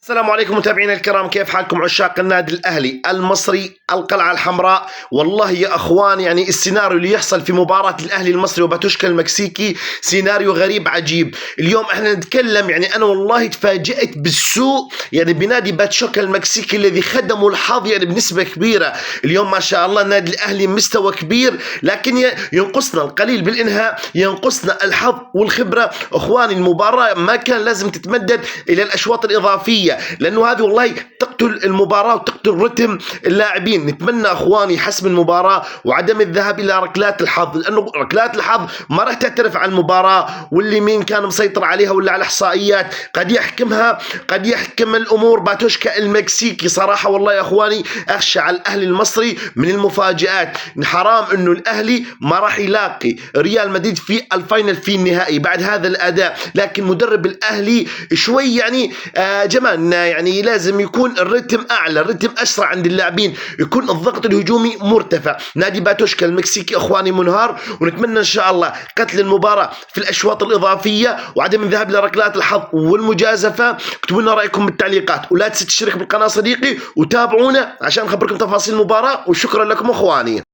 السلام عليكم متابعينا الكرام، كيف حالكم عشاق النادي الأهلي المصري القلعة الحمراء؟ والله يا أخوان، يعني السيناريو اللي يحصل في مباراة الأهلي المصري وباتوشكا المكسيكي سيناريو غريب عجيب. اليوم احنا نتكلم، يعني أنا والله تفاجأت بالسوء يعني بنادي باتوشكا المكسيكي الذي خدموا الحظ يعني بنسبة كبيرة. اليوم ما شاء الله النادي الأهلي مستوى كبير، لكن ينقصنا القليل بالإنهاء، ينقصنا الحظ والخبرة. أخواني المباراة ما كان لازم تتمدد إلى الأشواط الإضافية، لانه هذه والله تقتل المباراه وتقتل رتم اللاعبين. نتمنى اخواني حسم المباراه وعدم الذهاب الى ركلات الحظ، لانه ركلات الحظ ما راح تعترف على المباراه، واللي مين كان مسيطر عليها ولا على الاحصائيات قد يحكمها، قد يحكم الامور باتوشكا المكسيكي. صراحه والله يا اخواني اخشى على الاهلي المصري من المفاجات. حرام انه الاهلي ما راح يلاقي ريال مدريد في الفاينل في النهائي بعد هذا الاداء، لكن مدرب الاهلي شوي يعني جمال، يعني لازم يكون الرتم اعلى، الرتم اسرع عند اللاعبين، يكون الضغط الهجومي مرتفع. نادي باتوشكا المكسيكي اخواني منهار، ونتمنى ان شاء الله قتل المباراه في الاشواط الاضافيه وعدم الذهاب الى ركلات الحظ والمجازفه. اكتبوا لنا رايكم بالتعليقات، ولا تنسى تشترك بالقناه صديقي، وتابعونا عشان نخبركم تفاصيل المباراه. وشكرا لكم اخواني.